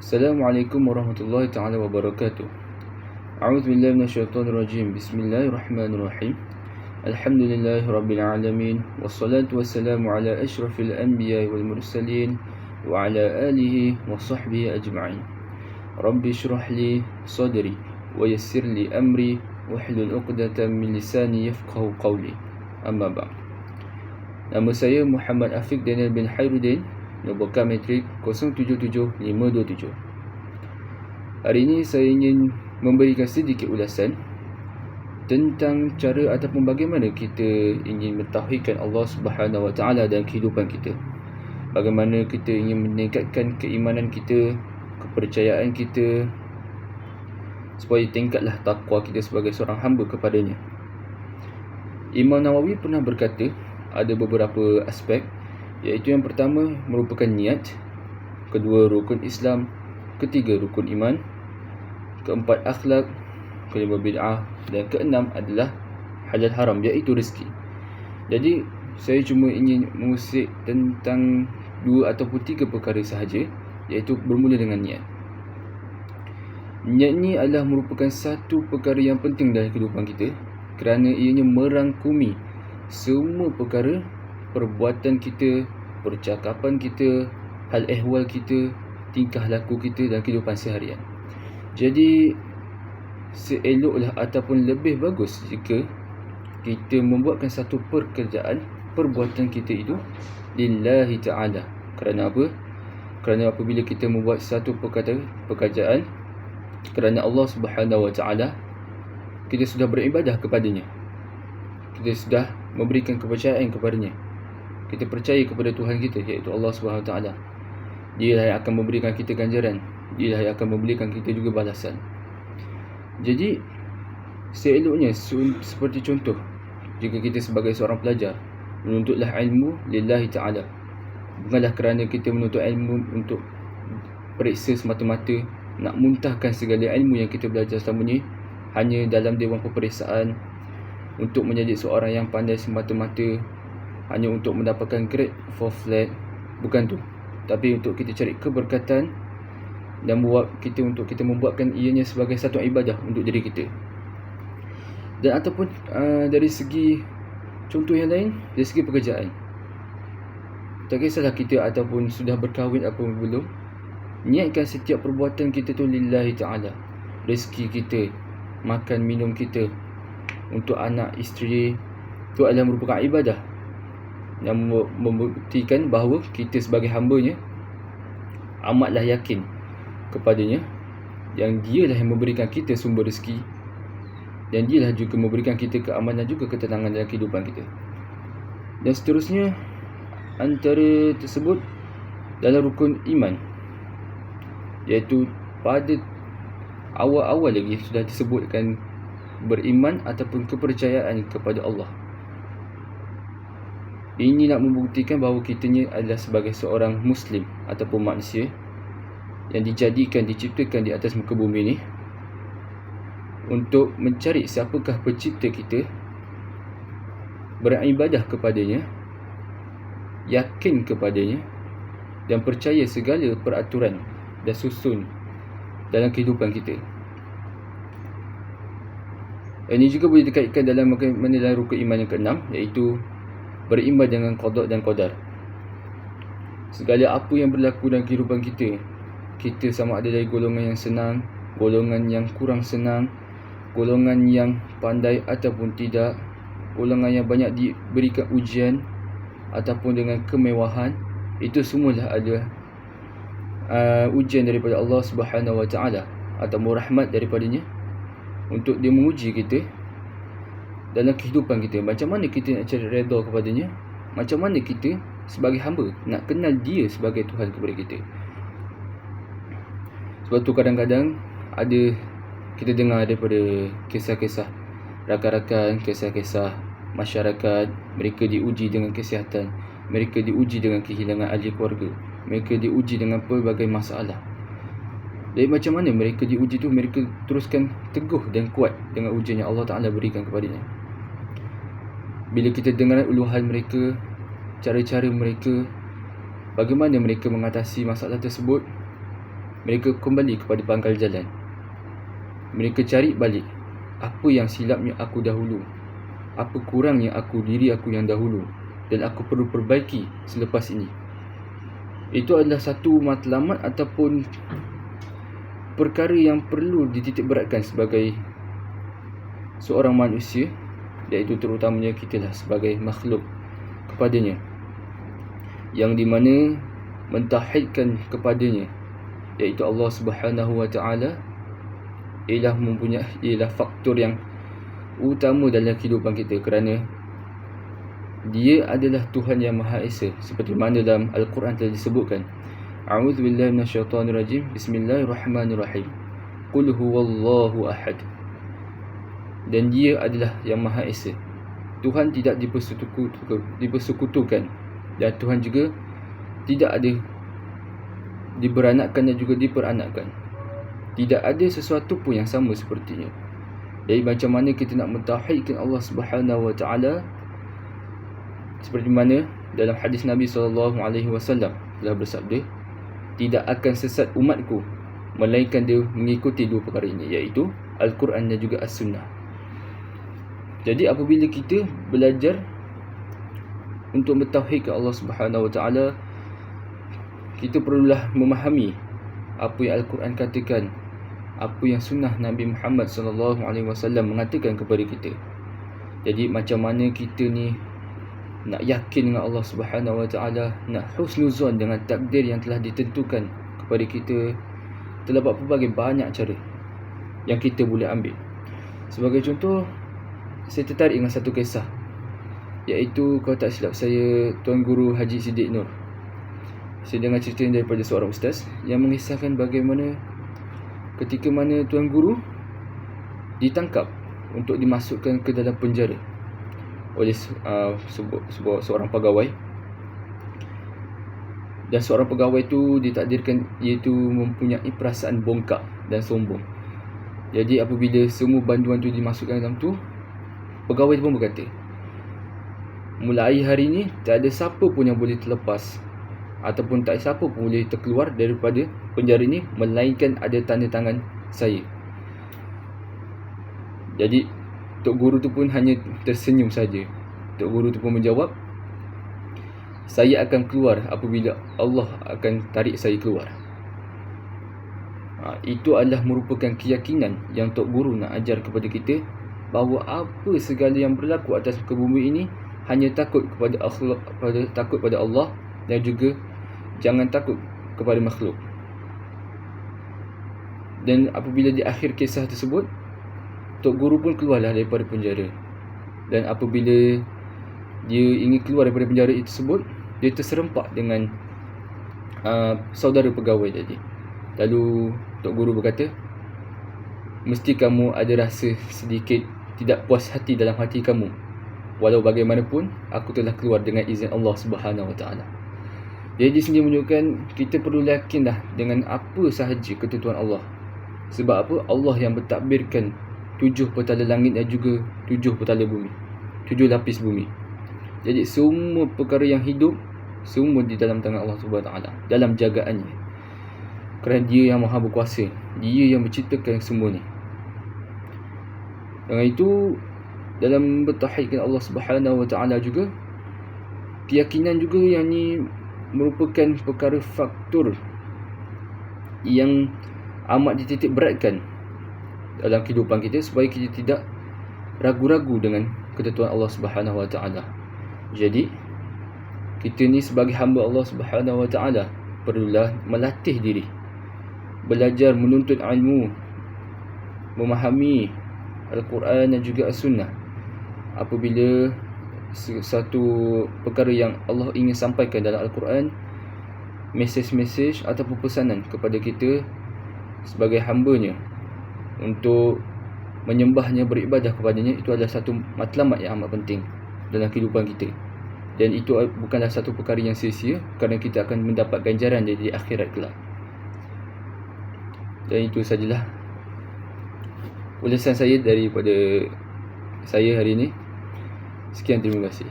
Assalamualaikum warahmatullahi taala wabarakatuh. A'udzu billahi minasyaitonir rajim. Bismillahirrahmanirrahim. Alhamdulillahi rabbil alamin wassalatu wassalamu ala asyrafil anbiya'i wal mursalin wa ala alihi wa sahbihi ajma'in. Rabbi shrah li sadri wa yassir li amri wahlul 'uqdatam min lisani yafqahu qawli. Amma ba'd. Nama saya Muhammad Afiq Daniel bin Hairudin, nombor kad matrik 077527. Hari ini saya ingin memberikan sedikit ulasan tentang cara ataupun bagaimana kita ingin mentauhidkan Allah Subhanahu Wa Taala dalam kehidupan kita. Bagaimana kita ingin meningkatkan keimanan kita, kepercayaan kita, supaya tingkatlah takwa kita sebagai seorang hamba kepadanya. Imam Nawawi pernah berkata, ada beberapa aspek, iaitu yang pertama merupakan niat, kedua rukun Islam, ketiga rukun iman, keempat akhlak, kelima bid'ah, dan keenam adalah halal haram, iaitu rezeki. Jadi saya cuma ingin mengusik tentang dua ataupun tiga perkara sahaja, iaitu bermula dengan niat. Niat ni adalah merupakan satu perkara yang penting dalam kehidupan kita, kerana ianya merangkumi semua perkara, perbuatan kita, percakapan kita, hal ehwal kita, tingkah laku kita dalam kehidupan seharian. Jadi seeloklah ataupun lebih bagus jika kita membuatkan satu perbuatan kita itu lillahi ta'ala. Kerana apa? Kerana apabila kita membuat satu pekerjaan kerana Allah Subhanahu Wa Taala, kita sudah beribadah kepadanya, kita sudah memberikan kepercayaan kepadanya, kita percaya kepada Tuhan kita, iaitu Allah Subhanahu Wa Taala. Dialah yang akan memberikan kita ganjaran, dialah yang akan memberikan kita juga balasan. Jadi seeloknya, seperti contoh, jika kita sebagai seorang pelajar menuntutlah ilmu lillahi ta'ala, bukanlah kerana kita menuntut ilmu untuk periksa semata-mata, nak muntahkan segala ilmu yang kita belajar selama ni hanya dalam dewan peperiksaan, untuk menjadi seorang yang pandai semata-mata, hanya untuk mendapatkan grade 4 flat. Bukan tu, tapi untuk kita cari keberkatan dan untuk kita membuatkan ianya sebagai satu ibadah untuk diri kita. Dan ataupun dari segi contoh yang lain, dari segi pekerjaan, tak kisahlah kita ataupun sudah berkahwin ataupun belum, niatkan setiap perbuatan kita tu lillahi ta'ala. Rezeki kita, makan minum kita, untuk anak isteri, itu adalah merupakan ibadah yang membuktikan bahawa kita sebagai hambanya amatlah yakin kepadanya, yang dialah yang memberikan kita sumber rezeki, dan dialah juga memberikan kita keamanan juga ketenangan dalam kehidupan kita. Dan seterusnya, antara tersebut dalam rukun iman, iaitu pada awal-awal lagi sudah disebutkan beriman ataupun kepercayaan kepada Allah. Ini nak membuktikan bahawa kitanya adalah sebagai seorang Muslim ataupun manusia yang diciptakan di atas muka bumi ni untuk mencari siapakah pencipta kita, beribadah kepadanya, yakin kepadanya, dan percaya segala peraturan dan susun dalam kehidupan kita. Ini juga boleh dikaitkan dalam rukun iman yang keenam, iaitu beriman dengan qada dan qadar. Segala apa yang berlaku dalam kehidupan kita, kita sama ada dari golongan yang senang, golongan yang kurang senang, golongan yang pandai ataupun tidak, golongan yang banyak diberikan ujian ataupun dengan kemewahan, itu semualah adalah ujian daripada Allah Subhanahu Wa Taala atau rahmat daripadanya, untuk dia menguji kita dalam kehidupan kita. Macam mana kita nak cari redha kepadanya, macam mana kita sebagai hamba nak kenal dia sebagai Tuhan kepada kita. Sebab tu kadang-kadang kita dengar daripada kisah-kisah rakan-rakan, kisah-kisah masyarakat, mereka diuji dengan kesihatan, mereka diuji dengan kehilangan ahli keluarga, mereka diuji dengan pelbagai masalah. Jadi macam mana mereka diuji tu, mereka teruskan teguh dan kuat dengan ujian yang Allah Ta'ala berikan kepadanya. Bila kita dengar uluhan mereka, cara-cara mereka, bagaimana mereka mengatasi masalah tersebut, Mereka kembali kepada pangkal jalan. Mereka cari balik apa yang silapnya aku dahulu, apa kurangnya diri aku yang dahulu, dan aku perlu perbaiki selepas ini. Itu adalah satu matlamat ataupun perkara yang perlu dititik beratkan sebagai seorang manusia, iaitu terutamanya kita lah sebagai makhluk kepadanya, yang dimana mentauhidkan kepadanya, iaitu Allah Subhanahu wa Ta'ala, ialah faktor yang utama dalam kehidupan kita, kerana Dia adalah Tuhan yang Maha Esa, seperti mana dalam Al-Quran telah disebutkan. A'udzubillahi minasyaitonirrajim. Bismillahirrahmanirrahim. Qul huwallahu ahad. Dan Dia adalah yang Maha Esa. Tuhan tidak dipersekutukan, dan Tuhan juga tidak ada diberanakkan dan juga diperanakkan. Tidak ada sesuatu pun yang sama sepertinya. Jadi macam mana kita nak mentauhidkan Allah Subhanahu wa Ta'ala, seperti mana dalam hadis Nabi SAW telah bersabda, tidak akan sesat umatku melainkan dia mengikuti dua perkara ini, iaitu Al-Quran dan juga As-Sunnah. Jadi apabila kita belajar untuk mentauhidkan Allah Subhanahu wa Ta'ala, kita perlulah memahami apa yang Al-Quran katakan, apa yang sunnah Nabi Muhammad SAW mengatakan kepada kita. Jadi macam mana kita ni nak yakin dengan Allah Subhanahu wa Ta'ala, nak husnuzon dengan takdir yang telah ditentukan kepada kita, terdapat pelbagai banyak cara yang kita boleh ambil. Sebagai contoh, saya tertarik dengan satu kisah, iaitu, kalau tak silap saya, Tuan Guru Haji Siddiq Nur. Saya dengar cerita daripada seorang ustaz yang mengisahkan bagaimana ketika mana Tuan Guru ditangkap untuk dimasukkan ke dalam penjara oleh seorang pegawai, dan seorang pegawai itu ditakdirkan iaitu mempunyai perasaan bongkak dan sombong. Jadi apabila semua banduan itu dimasukkan dalam tu, pegawai itu pun berkata, mulai hari ini tak ada siapa pun yang boleh terlepas ataupun tak ada siapa pun boleh terkeluar daripada penjara ini melainkan ada tanda tangan saya. Jadi Tok Guru tu pun hanya tersenyum saja. Tok Guru tu pun menjawab, saya akan keluar apabila Allah akan tarik saya keluar. Itu adalah merupakan keyakinan yang Tok Guru nak ajar kepada kita, bahawa apa segala yang berlaku atas muka bumi ini hanya takut kepada takut pada Allah, dan juga jangan takut kepada makhluk. Dan apabila di akhir kisah tersebut, Tok Guru pun keluarlah daripada penjara. Dan apabila dia ingin keluar daripada penjara tersebut, dia terserempak dengan saudara pegawai tadi. Lalu Tok Guru berkata, mesti kamu ada rasa sedikit tidak puas hati dalam hati kamu. Walau bagaimanapun, aku telah keluar dengan izin Allah Subhanahu wa Ta'ala. Jadi di sini menunjukkan kita perlu yakinlah dengan apa sahaja ketentuan Allah. Sebab apa? Allah yang bertakbirkan 7 petala langit dan juga 7 petala bumi, 7 lapis bumi. Jadi semua perkara yang hidup, semua di dalam tangan Allah Subhanahu wa Ta'ala, dalam jagaannya. Kerana Dia yang Maha Berkuasa, Dia yang menciptakan semua ni. Dengan itu, dalam bertauhidkan Allah Subhanahu wa Ta'ala juga, keyakinan juga yang ni merupakan perkara faktor yang amat dititik beratkan dalam kehidupan kita, supaya kita tidak ragu-ragu dengan ketentuan Allah Subhanahu wa Ta'ala. Jadi kita ni sebagai hamba Allah Subhanahu wa Ta'ala perlulah melatih diri, belajar menuntut ilmu, memahami Al-Quran dan juga As-Sunnah. Apabila satu perkara yang Allah ingin sampaikan dalam Al-Quran, mesej-mesej ataupun pesanan kepada kita sebagai hamba-Nya untuk menyembahnya, beribadah kepadanya, itu adalah satu matlamat yang amat penting dalam kehidupan kita. Dan itu bukanlah satu perkara yang sia-sia, kerana kita akan mendapat ganjaran di akhirat kelak. Dan itu sajalah ulasan saya daripada saya hari ini. Sekian, terima kasih.